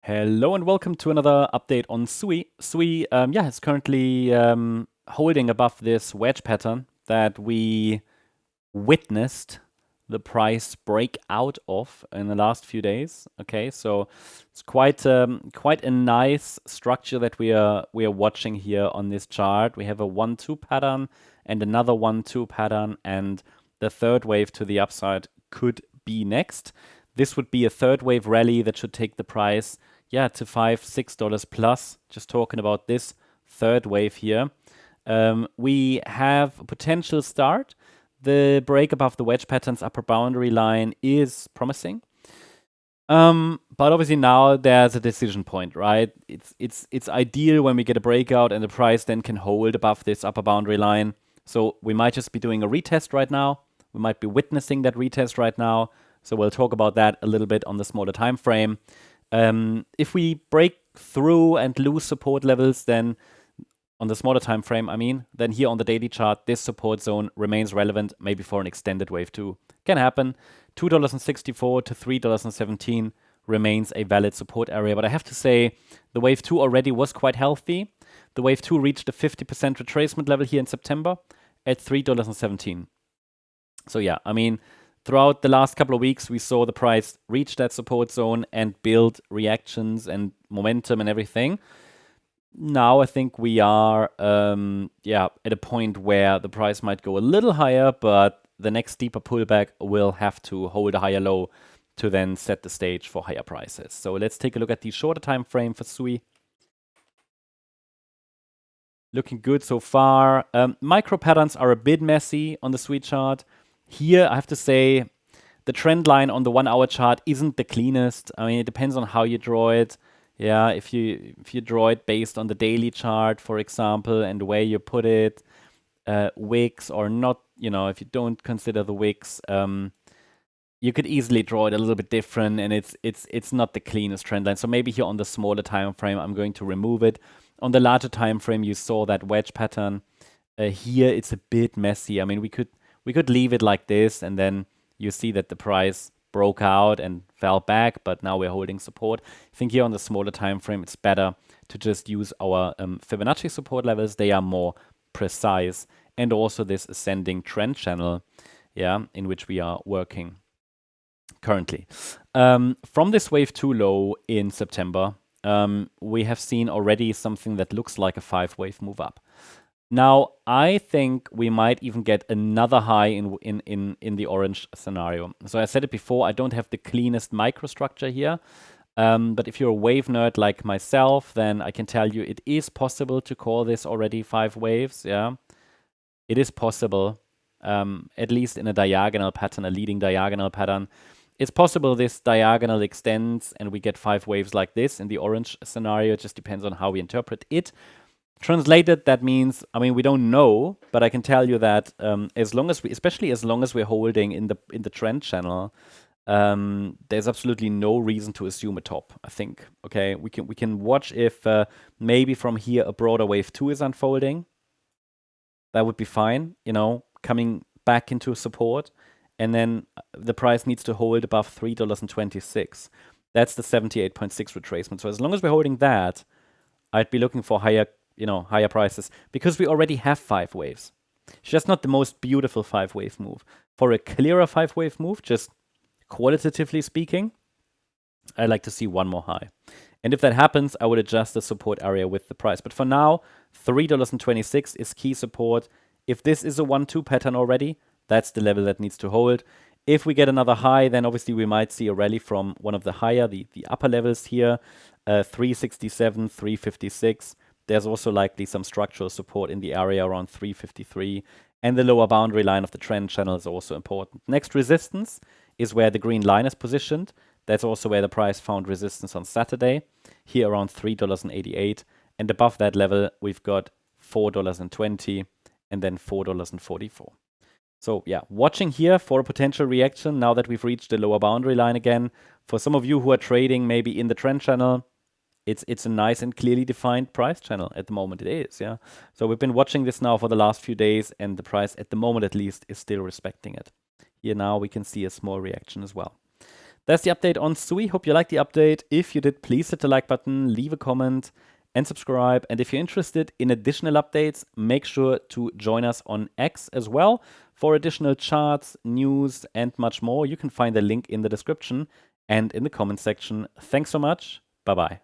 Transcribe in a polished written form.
Hello and welcome to another update on SUI. SUI, is currently holding above this wedge pattern that we witnessed the price break out of in the last few days. Okay, so it's quite a nice structure that we are watching here on this chart. We have a 1-2 pattern and another 1-2 pattern, and the third wave to the upside could be next. This would be a third wave rally that should take the price to $5-6 plus. Just talking about this third wave here. We have a potential start. The break above the wedge pattern's upper boundary line is promising. But obviously now there's a decision point, right? It's ideal when we get a breakout and the price then can hold above this upper boundary line. So we might just be doing a retest right now. We might be witnessing that retest right now. So we'll talk about that a little bit on the smaller time frame. If we break through and lose support levels, then on the smaller time frame, then here on the daily chart, this support zone remains relevant, maybe for an extended wave too. Can happen. $2.64 to $3.17 remains a valid support area. But I have to say, the wave 2 already was quite healthy. The wave 2 reached a 50% retracement level here in September at $3.17. So yeah, throughout the last couple of weeks, we saw the price reach that support zone and build reactions and momentum and everything. Now I think we are at a point where the price might go a little higher, but the next deeper pullback will have to hold a higher low to then set the stage for higher prices. So let's take a look at the shorter time frame for SUI. Looking good so far. Micro patterns are a bit messy on the SUI chart. Here, I have to say, the trend line on the 1 hour chart isn't the cleanest. It depends on how you draw it. Yeah, if you draw it based on the daily chart, for example, and where you put it, wicks or not, if you don't consider the wicks, you could easily draw it a little bit different, and it's not the cleanest trend line. So maybe here on the smaller time frame, I'm going to remove it. On the larger time frame, you saw that wedge pattern. Here, it's a bit messy. We could leave it like this, and then you see that the price broke out and fell back, but now we're holding support. I think here on the smaller time frame, it's better to just use our Fibonacci support levels. They are more precise, and also this ascending trend channel, in which we are working currently. From this wave 2 low in September, we have seen already something that looks like a 5-wave move up. Now, I think we might even get another high in the orange scenario. So I said it before, I don't have the cleanest microstructure here. But if you're a wave nerd like myself, then I can tell you it is possible to call this already 5 waves. Yeah, it is possible, at least in a diagonal pattern, a leading diagonal pattern. It's possible this diagonal extends and we get 5 waves like this in the orange scenario. It just depends on how we interpret it. Translated, that means, we don't know, but I can tell you that especially as long as we're holding in the trend channel, there's absolutely no reason to assume a top, I think. Okay, we can watch if maybe from here a broader wave 2 is unfolding. That would be fine, coming back into support, and then the price needs to hold above $3.26. That's the 78.6 retracement. So as long as we're holding that, I'd be looking for higher prices, because we already have 5 waves. It's just not the most beautiful 5-wave move. For a clearer 5-wave move, just qualitatively speaking, I'd like to see one more high. And if that happens, I would adjust the support area with the price. But for now, $3.26 is key support. If this is a 1-2 pattern already, that's the level that needs to hold. If we get another high, then obviously we might see a rally from one of the higher, the upper levels here, 367, 356. There's also likely some structural support in the area around 353. And the lower boundary line of the trend channel is also important. Next resistance is where the green line is positioned. That's also where the price found resistance on Saturday, here around $3.88. And above that level, we've got $4.20 and then $4.44. So yeah, watching here for a potential reaction now that we've reached the lower boundary line again. For some of you who are trading maybe in the trend channel, it's a nice and clearly defined price channel at the moment. It is, yeah. So we've been watching this now for the last few days, and the price at the moment at least is still respecting it. Here now we can see a small reaction as well. That's the update on SUI. Hope you liked the update. If you did, please hit the like button, leave a comment, and subscribe. And if you're interested in additional updates, make sure to join us on X as well for additional charts, news, and much more. You can find the link in the description and in the comment section. Thanks so much. Bye-bye.